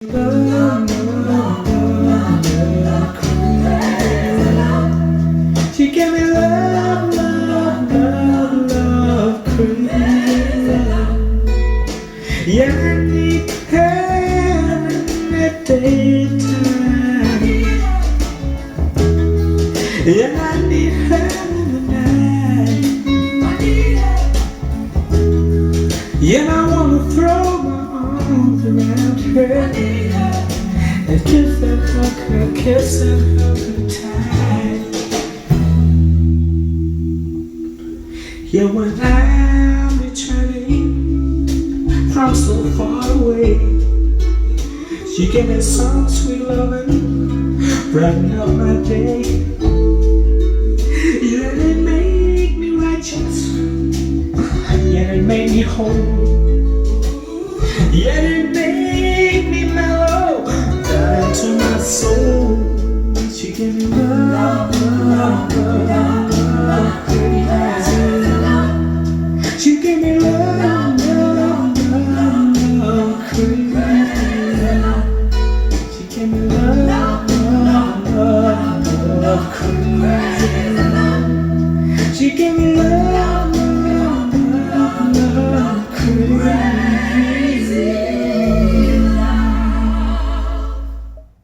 She gave me love, love, love, love, crazy. Yeah, I need her in the daytime. Yeah, I need her in the night. Yeah, I wanna throw my arms around her and kiss and hug her, kiss and hug her tight. Yeah, when I'm returning from so far away, she gave me some sweet loving, brighten up my day. Yeah, it made me righteous. Yeah, it made me whole. Yeah,